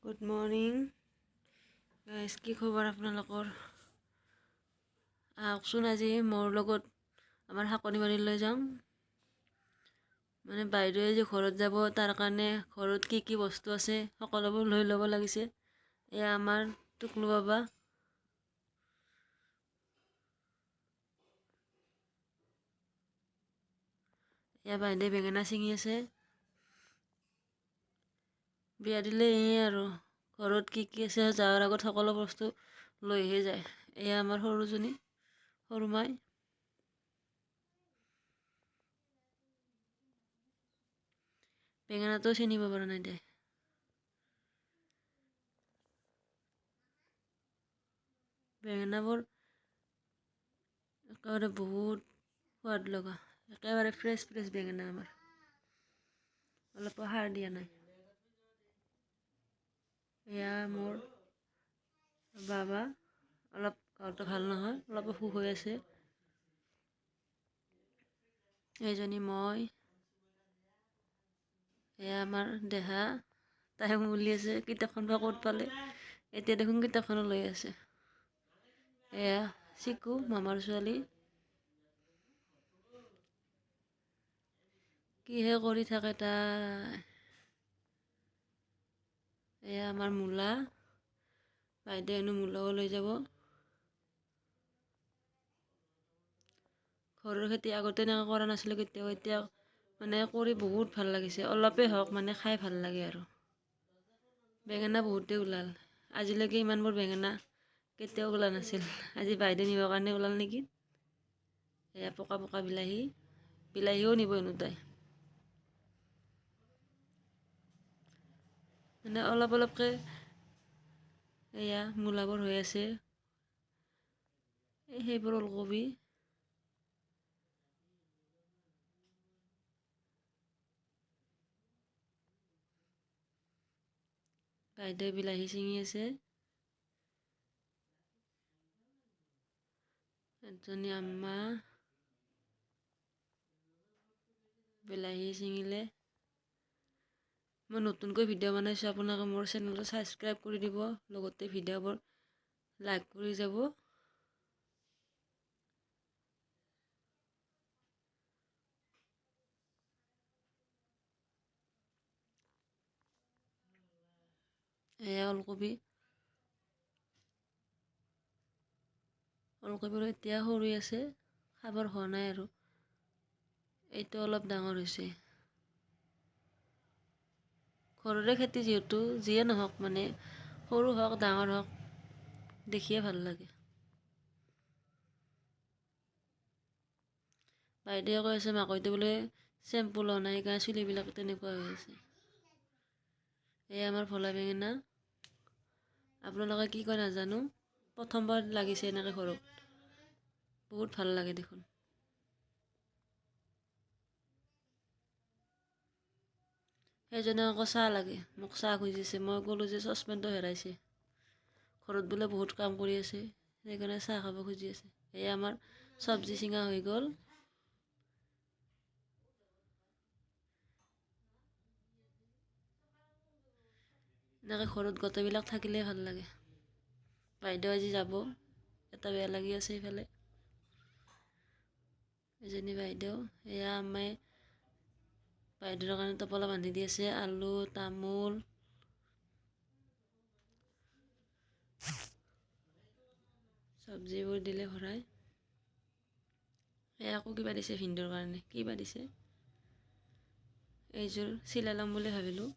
Good morning guys, কি খবৰ আপোনালোকৰ? আহকচোন আজি মোৰ লগত আমাৰ শাকনি বাৰীলৈ যাওঁ। বাইদেৱে যে ঘৰত যাব, তাৰ কাৰণে ঘৰত কি কি বস্তু আছে সকলোবোৰ লৈ ল'ব লাগিছে। এয়া আমাৰ টুকলু বাবা। এয়া বাইদেৱে বেঙেনা ছিঙি আছে। বিয়া দিলে আৰু ঘৰত কি কি আছে যোৱাৰ আগত সকলো বস্তু লৈহে যায়। এয়া আমাৰ সৰুজনী, সৰু মাই। বেঙেনাটো চিনিব পৰা নাই দে। বেঙেনাবোৰ একেবাৰে বহুত সোৱাদ লগা, একেবাৰে ফ্ৰেছ বেঙেনা আমাৰ, অলপো সাৰ দিয়া নাই। এয়া মোৰ বাবা, অলপ গাটো ভাল নহয়, অলপ অসুখ হৈ আছে। এইজনী মই, এয়া আমাৰ দেহা, তাই উলি আছে কিতাপখন বা ক'ত পালে, এতিয়া দেখোন কিতাপখনো লৈ আছে। এয়া চিকু, মামাৰ ছোৱালী। কিহে কৰি থাকে তাই। এয়া আমাৰ মূলা, বাইদেৱে হেনো মূলাও লৈ যাব। ঘৰৰ খেতি আগতে এনেকৈ কৰা নাছিলোঁ কেতিয়াও, এতিয়া কৰি বহুত ভাল লাগিছে। অলপেই হওক খাই ভাল লাগে আৰু। বেঙেনা বহুতেই ওলাল, আজিলৈকে ইমানবোৰ বেঙেনা কেতিয়াও ওলোৱা নাছিল। আজি বাইদেউ নিবৰ কাৰণে ওলাল নেকি। এয়া পকা পকা বিলাহীও নিব হেনো তাই। অলপ অলপকৈ এয়া মূলাবোৰ হৈ আছে। সেইবোৰ ওলকবি। বাইদেৱে বিলাহী ছিঙি আছে। এজনী আম্মা বিলাহী ছিঙিলে। মই নতুনকৈ ভিডিঅ' বনাইছোঁ, আপোনালোকে মোৰ চেনেলটো ছাবস্ক্ৰাইব কৰি দিব, লগতে ভিডিঅ'বোৰ লাইক কৰি যাব। এয়া ওলকবি। ওলকবিবোৰ এতিয়া সৰু আছে, খাবৰ হোৱা নাই আৰু। এইটো অলপ ডাঙৰ হৈছে। ঘৰৰে খেতি যিহেতু, যিয়ে নহওক সৰু হওক ডাঙৰ হওক, দেখিয়ে ভাল লাগে। বাইদেৱে কৈ আছে মাকৈটো বোলে চেম্পু লোৱা নাই, সেইকাৰণে চুলিবিলাক তেনেকুৱা হৈ আছে। এই আমাৰ ভোলা বেঙেনা, আপোনালোকে কি কয় নাজানো, প্ৰথমবাৰ লাগিছে এনেকৈ ঘৰত, বহুত ভাল লাগে দেখোন। সেইজনে আকৌ চাহ লাগে, মোক চাহ খুজিছে। মই ক'লোঁ যে চচপেনটো হেৰাইছে, ঘৰত বোলে বহুত কাম কৰি আছে, সেইকাৰণে চাহ খাব খুজি আছে। এই আমাৰ চব্জি চিঙা হৈ গ'ল। এনেকৈ ঘৰত গোটেইবিলাক থাকিলে ভাল লাগে। বাইদেউ আজি যাব, এটা বেয়া লাগি আছে এইফালে। এজনী বাইদেউ, এয়া আম্মাই বাইদেউৰ কাৰণে টোপোলা বান্ধি দি আছে, আলু, তামোল। চব্জিবোৰ দিলে ভৰাই। এয়া আকৌ কিবা দিছে ভিনদেউৰ কাৰণে, কিবা দিছে। এইযোৰ চিলাই ল'ম বুলি ভাবিলোঁ।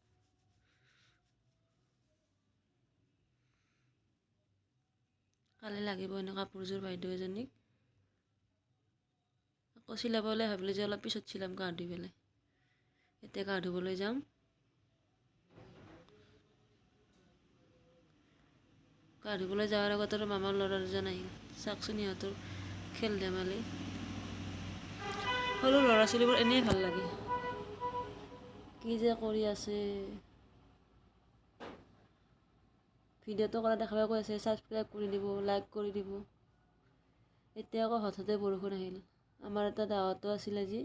কালি লাগিব এনেকুৱা কাপোৰযোৰ বাইদেউ এজনীক। আকৌ চিলাবলৈ ভাবিলোঁ যে অলপ পিছত চিলাম গা ধুই পেলাই। এতিয়া গা ধুবলৈ যাম। গা ধুবলৈ যোৱাৰ আগত আৰু মামাৰ ল'ৰা দুজন আহিল, চাওকচোন সিহঁতৰ খেল ধেমালি। সৰু ল'ৰা ছোৱালীবোৰ এনেই ভাল লাগে, কি যে কৰি আছে। ভিডিঅ'টো কৰা দেখাব কৈ আছে, ছাবস্ক্ৰাইব কৰি দিব, লাইক কৰি দিব। এতিয়া আকৌ হঠাতে বৰষুণ আহিল, আমাৰ এটা দাৱাতো আছিল আজি।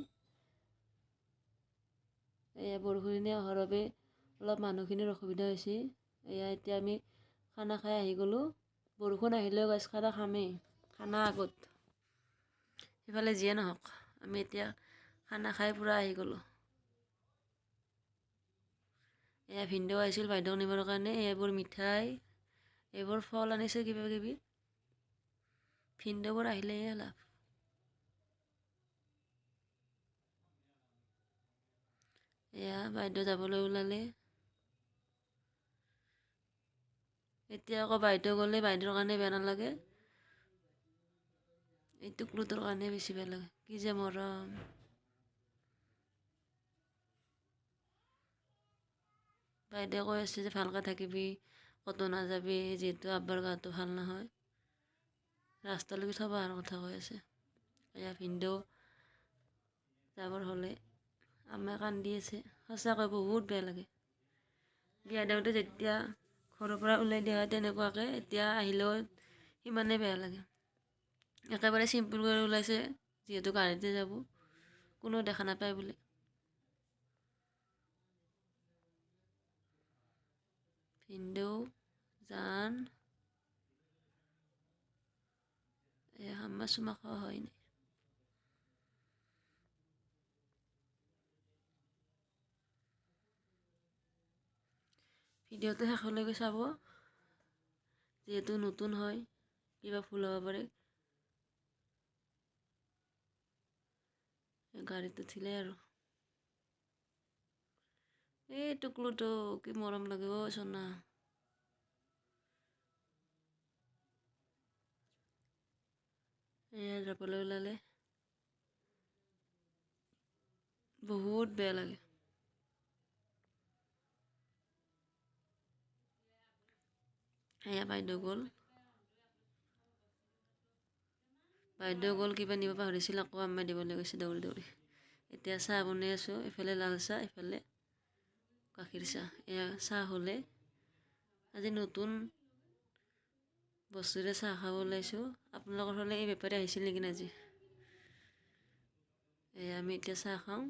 বৰষুণ অহাৰ বাবে অলপ মানুহখিনিৰ অসুবিধা হৈছে। এয়া এতিয়া আমি খানা খাই আহি গ'লোঁ। বৰষুণ আহিলেও গাছ খানা খামেই, খানা আগত। সিফালে যিয়ে নহওক আমি এতিয়া খানা খাই পূৰা আহি গ'লোঁ। এয়া ভিনদেউ আহিছিল বাইদেউক নিবৰ কাৰণে, এইবোৰ মিঠাই এইবোৰ ফল আনিছে কিবা কিবি। ভিনদেউবোৰ আহিলেহে লাভ। এয়া বাইদেউ যাবলৈ ওলালে। এতিয়া আকৌ বাইদেউ গ'লে বাইদেউৰ কাৰণে বেয়া নালাগে, এই টুকলুটোৰ কাৰণে বেছি বেয়া লাগে। কি যে মৰম। বাইদেউ কৈ আছে যে ভালকৈ থাকিবি, ক'তো নাযাবি, যিহেতু আব্বাৰ গাটো ভাল নহয়। ৰাস্তালৈকে থ'ব অহাৰ কথা কৈ আছে। এয়া ভিনদেউ যাবৰ হ'লে আমাক কান্দি আছে। সঁচাকৈ বহুত বেয়া লাগে। বিয়া দিওঁতে যেতিয়া ঘৰৰ পৰা ওলাই দিয়া হয় তেনেকুৱাকৈ, এতিয়া আহিলেও সিমানে বেয়া লাগে। একেবাৰে চিম্পুল কৰি ওলাইছে, যিহেতু গাড়ীতে যাব, কোনো দেখা নাপায় বোলে। ভিনদেউ জান হাম্মা চুমা খোৱা হয় নাই। ভিডিঅ'টো শেষলৈকে চাব, যিহেতু নতুন হয়, কিবা ভুল হ'ব পাৰে। গাড়ীত উঠিলে আৰু এই টুকলুটো কি মৰম লাগে অ' সোনা। এয়া যাবলৈ ওলালে, বহুত বেয়া লাগে। এয়া বাইদেউ গ'ল। বাইদেউ গ'ল, কিবা নিব পাহৰিছিল, আকৌ আম্মাই দিবলৈ গৈছে দৌৰি দৌৰি। এতিয়া চাহ বনাই আছোঁ, এইফালে লাল চাহ, এইফালে গাখীৰ চাহ। এয়া চাহ হ'লে আজি নতুন বস্তুৰে চাহ খাব ওলাইছোঁ। আপোনালোকৰ ফালে এই বেপাৰী আহিছিল নেকি আজি? আমি এতিয়া চাহ খাওঁ।